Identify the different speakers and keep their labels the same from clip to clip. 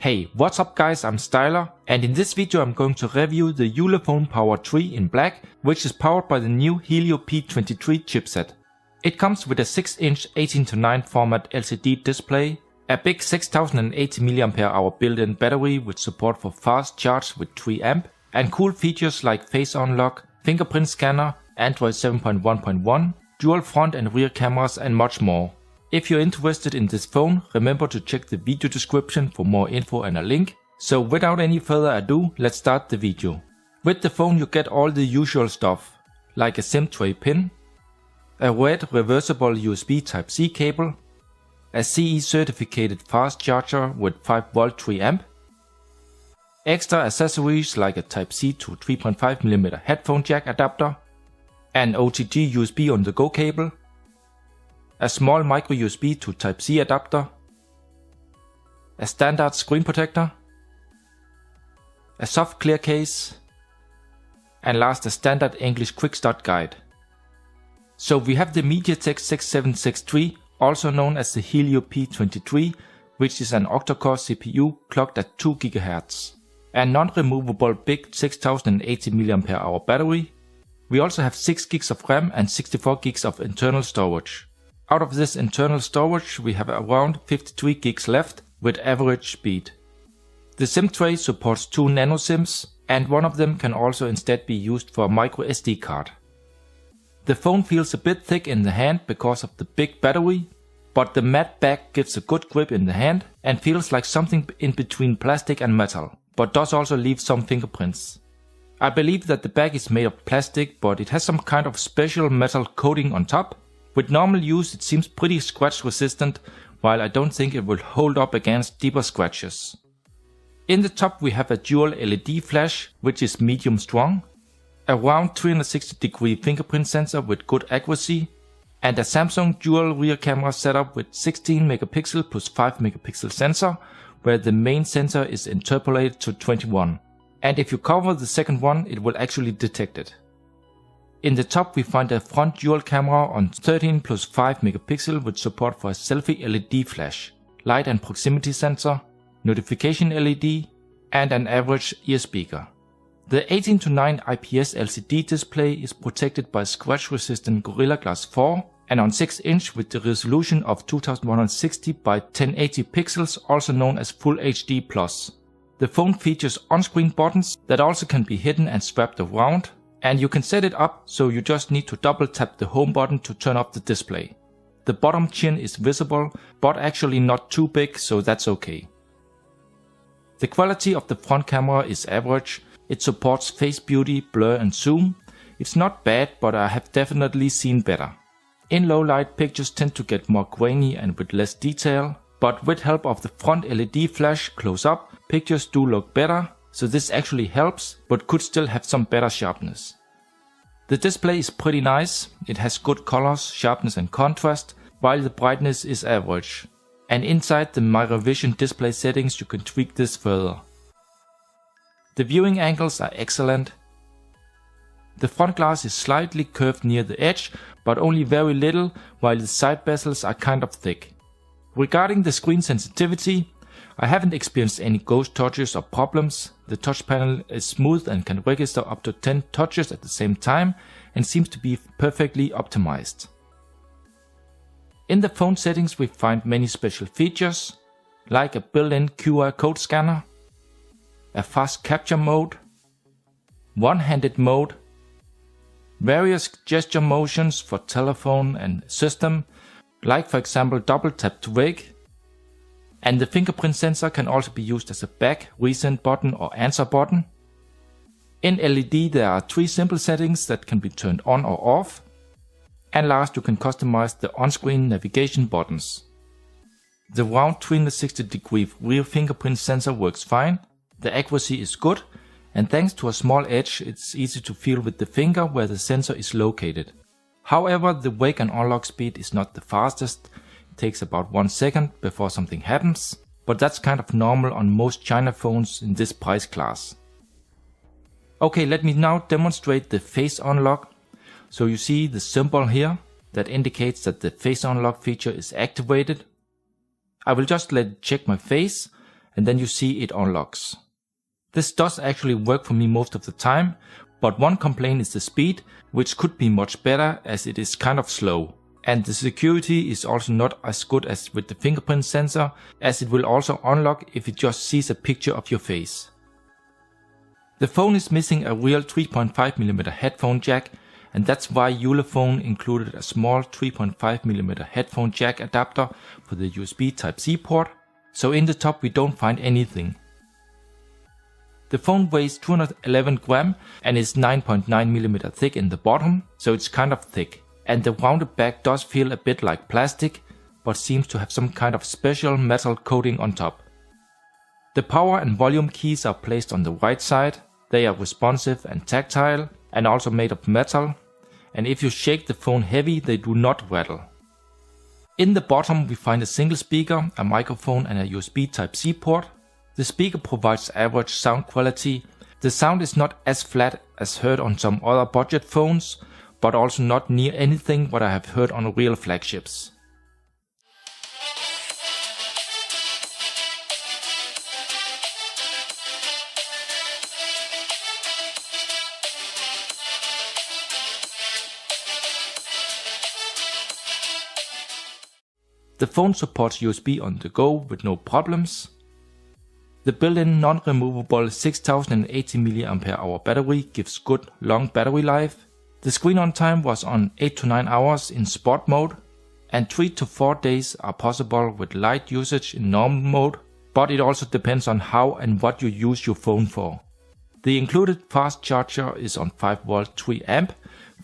Speaker 1: Hey, what's up guys, I'm Styler, and in this video I'm going to review the Ulefone Power 3 in black, which is powered by the new Helio P23 chipset. It comes with a 6-inch 18:9 format LCD display, a big 6080 mAh built-in battery with support for fast charge with 3 amp, and cool features like face unlock, fingerprint scanner, Android 7.1.1, dual front and rear cameras and much more. If you're interested in this phone, remember to check the video description for more info and a link. So without any further ado, let's start the video. With the phone you get all the usual stuff, like a SIM tray pin, a red reversible USB Type-C cable, a CE certificated fast charger with 5V 3A, extra accessories like a Type-C to 3.5mm headphone jack adapter, an OTG USB on the go cable, a small micro USB to Type-C adapter, a standard screen protector, a soft clear case, and last a standard English quick start guide. So we have the MediaTek 6763, also known as the Helio P23, which is an octa-core CPU clocked at 2 GHz, a non-removable big 6080 mAh battery. We also have 6 GB of RAM and 64 GB of internal storage. Out of this internal storage we have around 53 GB left with average speed. The SIM tray supports 2 nano SIMs, and one of them can also instead be used for a micro SD card. The phone feels a bit thick in the hand because of the big battery, but the matte back gives a good grip in the hand and feels like something in between plastic and metal, but does also leave some fingerprints. I believe that the back is made of plastic, but it has some kind of special metal coating on top. With normal use it seems pretty scratch resistant, while I don't think it will hold up against deeper scratches. In the top we have a dual LED flash, which is medium strong, a round 360-degree fingerprint sensor with good accuracy, and a Samsung dual rear camera setup with 16 megapixel plus 5 megapixel sensor, where the main sensor is interpolated to 21. And if you cover the second one it will actually detect it. In the top we find a front dual camera on 13 plus 5 megapixel with support for a selfie LED flash, light and proximity sensor, notification LED, and an average ear speaker. The 18:9 IPS LCD display is protected by scratch resistant Gorilla Glass 4 and on 6-inch with the resolution of 2160 by 1080 pixels, also known as Full HD+. The phone features on-screen buttons that also can be hidden and swapped around, and you can set it up so you just need to double tap the home button to turn off the display. The bottom chin is visible, but actually not too big, so that's okay. The quality of the front camera is average. It supports face beauty, blur and zoom. It's not bad, but I have definitely seen better. In low light pictures tend to get more grainy and with less detail, but with help of the front LED flash close up, pictures do look better. So this actually helps, but could still have some better sharpness. The display is pretty nice, it has good colors, sharpness and contrast, while the brightness is average. And inside the Mirror Vision display settings you can tweak this further. The viewing angles are excellent. The front glass is slightly curved near the edge, but only very little, while the side bezels are kind of thick. Regarding the screen sensitivity, I haven't experienced any ghost touches or problems. The touch panel is smooth and can register up to 10 touches at the same time and seems to be perfectly optimized. In the phone settings we find many special features, like a built-in QR code scanner, a fast capture mode, one-handed mode, various gesture motions for telephone and system, like for example double tap to wake. And the fingerprint sensor can also be used as a back, resend button or answer button. In LED there are 3 simple settings that can be turned on or off. And last you can customize the on-screen navigation buttons. The round 360-degree rear fingerprint sensor works fine, the accuracy is good, and thanks to a small edge it's easy to feel with the finger where the sensor is located. However, the wake and unlock speed is not the fastest. It takes about 1 second before something happens, but that's kind of normal on most China phones in this price class. Okay, let me now demonstrate the face unlock. So you see the symbol here that indicates that the face unlock feature is activated. I will just let it check my face, and then you see it unlocks. This does actually work for me most of the time, but one complaint is the speed, which could be much better as it is kind of slow. And the security is also not as good as with the fingerprint sensor, as it will also unlock if it just sees a picture of your face. The phone is missing a real 3.5mm headphone jack, and that's why Ulefone included a small 3.5mm headphone jack adapter for the USB Type-C port, so in the top we don't find anything. The phone weighs 211 gram and is 9.9mm thick in the bottom, so it's kind of thick. And the rounded back does feel a bit like plastic, but seems to have some kind of special metal coating on top. The power and volume keys are placed on the right side. They are responsive and tactile, and also made of metal, and if you shake the phone heavy they do not rattle. In the bottom we find a single speaker, a microphone and a USB Type-C port. The speaker provides average sound quality. The sound is not as flat as heard on some other budget phones, but also not near anything what I have heard on real flagships. The phone supports USB on the go with no problems. The built-in non-removable 6080 mAh battery gives good long battery life. The screen on time was on 8 to 9 hours in sport mode, and 3 to 4 days are possible with light usage in normal mode, but it also depends on how and what you use your phone for. The included fast charger is on 5V 3A,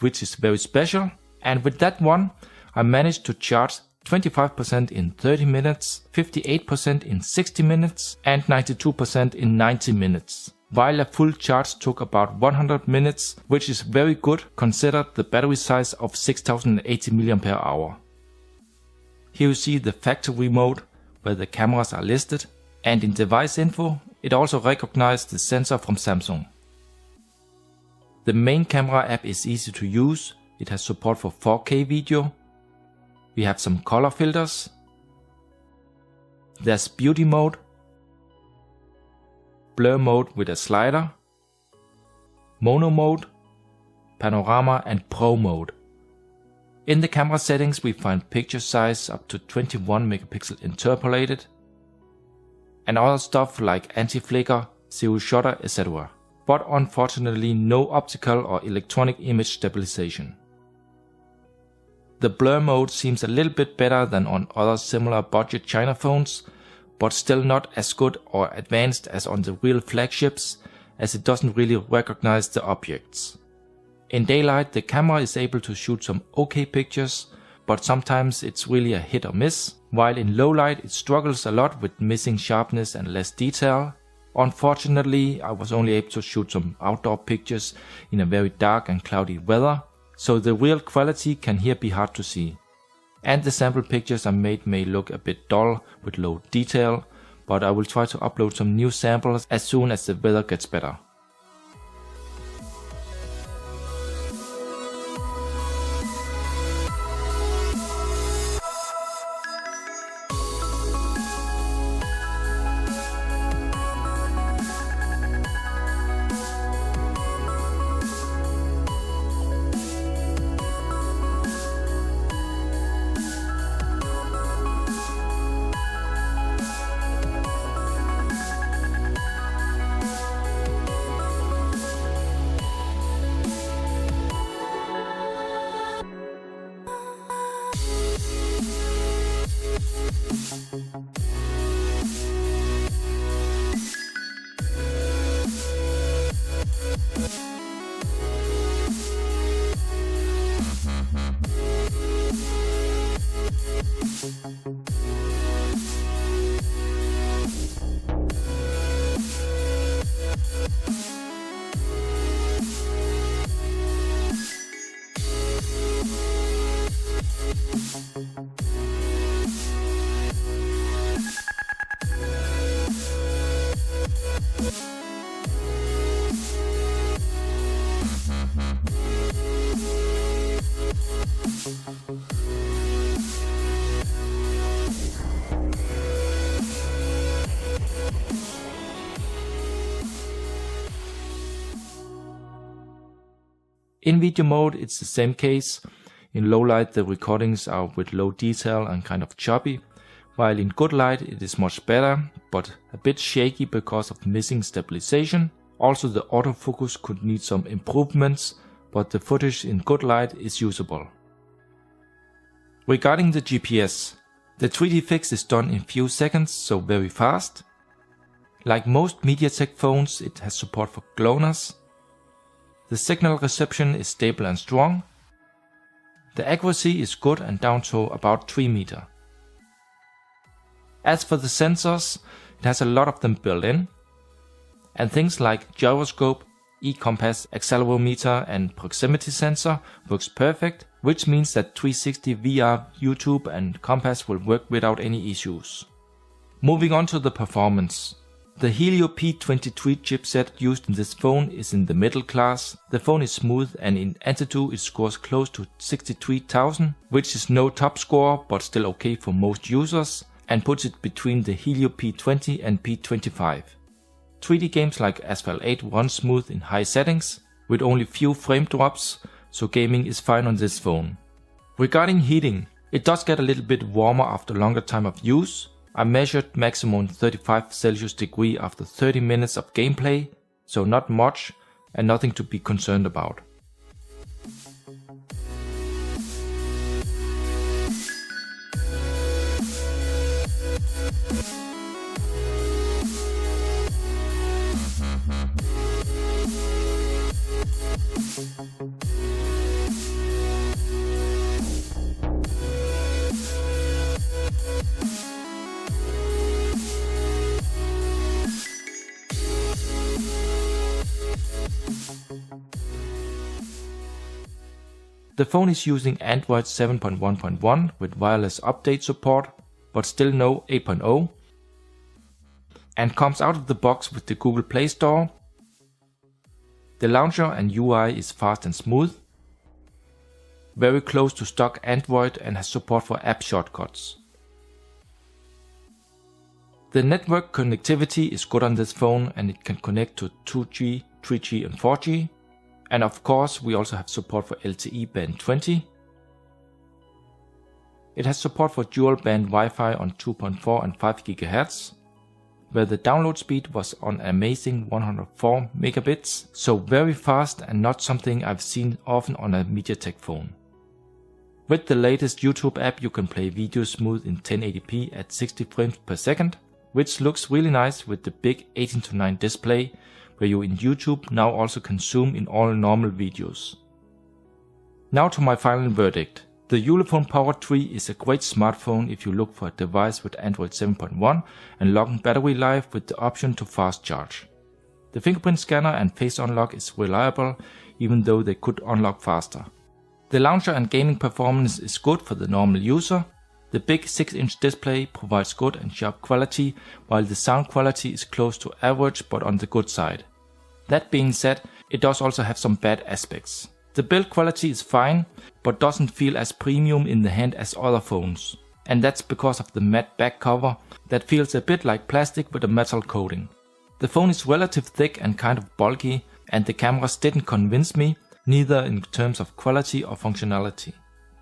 Speaker 1: which is very special, and with that one I managed to charge 25% in 30 minutes, 58% in 60 minutes and 92% in 90 minutes. While a full charge took about 100 minutes, which is very good considered the battery size of 6080 mAh. Here you see the factory mode where the cameras are listed, and in device info it also recognized the sensor from Samsung. The main camera app is easy to use. It has support for 4K video. We have some color filters. There's beauty mode, blur mode with a slider, mono mode, panorama and pro mode. In the camera settings we find picture size up to 21 megapixel interpolated, and other stuff like anti-flicker, zero shutter, etc. But unfortunately no optical or electronic image stabilization. The blur mode seems a little bit better than on other similar budget China phones, but still not as good or advanced as on the real flagships, as it doesn't really recognize the objects. In daylight the camera is able to shoot some okay pictures, but sometimes it's really a hit or miss, while in low light it struggles a lot with missing sharpness and less detail. Unfortunately I was only able to shoot some outdoor pictures in a very dark and cloudy weather, so the real quality can here be hard to see. And the sample pictures I made may look a bit dull with low detail, but I will try to upload some new samples as soon as the weather gets better. In video mode it's the same case. In low light the recordings are with low detail and kind of choppy, while in good light it is much better, but a bit shaky because of missing stabilization. Also the autofocus could need some improvements, but the footage in good light is usable. Regarding the GPS, the 3D fix is done in few seconds, so very fast. Like most MediaTek phones, it has support for GLONASS. The signal reception is stable and strong. The accuracy is good and down to about 3 meters. As for the sensors, it has a lot of them built in. And things like gyroscope, e-compass, accelerometer and proximity sensor works perfect, which means that 360 VR, YouTube and compass will work without any issues. Moving on to the performance. The Helio P23 chipset used in this phone is in the middle class. The phone is smooth and in Antutu it scores close to 63,000, which is no top score but still okay for most users, and puts it between the Helio P20 and P25. 3D games like Asphalt 8 run smooth in high settings, with only few frame drops, so gaming is fine on this phone. Regarding heating, it does get a little bit warmer after longer time of use. I measured maximum 35 Celsius degree after 30 minutes of gameplay, so not much and nothing to be concerned about. The phone is using Android 7.1.1 with wireless update support, but still no 8.0, and comes out of the box with the Google Play Store. The launcher and UI is fast and smooth, very close to stock Android and has support for app shortcuts. The network connectivity is good on this phone and it can connect to 2G, 3G and 4G. And of course we also have support for LTE band 20. It has support for dual band Wi-Fi on 2.4 and 5 GHz, where the download speed was on amazing 104 megabits, so very fast and not something I've seen often on a MediaTek phone. With the latest YouTube app you can play videos smooth in 1080p at 60 frames per second, which looks really nice with the big 18:9 display, where you in YouTube now also can zoom in all normal videos. Now to my final verdict. The Ulefone Power 3 is a great smartphone if you look for a device with Android 7.1 and long battery life with the option to fast charge. The fingerprint scanner and face unlock is reliable, even though they could unlock faster. The launcher and gaming performance is good for the normal user. The big 6-inch display provides good and sharp quality, while the sound quality is close to average but on the good side. That being said, it does also have some bad aspects. The build quality is fine, but doesn't feel as premium in the hand as other phones. And that's because of the matte back cover that feels a bit like plastic with a metal coating. The phone is relatively thick and kind of bulky, and the cameras didn't convince me, neither in terms of quality or functionality.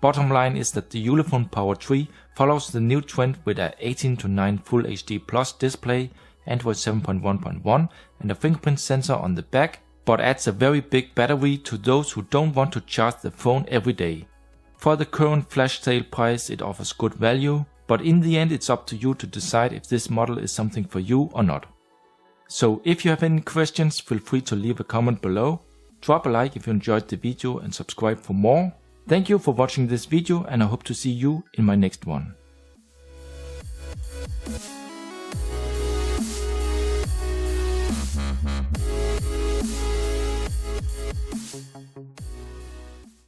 Speaker 1: Bottom line is that the Ulefone Power 3 follows the new trend with a 18:9 Full HD Plus display, Android 7.1.1 and a fingerprint sensor on the back, but adds a very big battery to those who don't want to charge the phone every day. For the current flash sale price it offers good value, but in the end it's up to you to decide if this model is something for you or not. So if you have any questions, feel free to leave a comment below, drop a like if you enjoyed the video and subscribe for more. Thank you for watching this video and I hope to see you in my next one.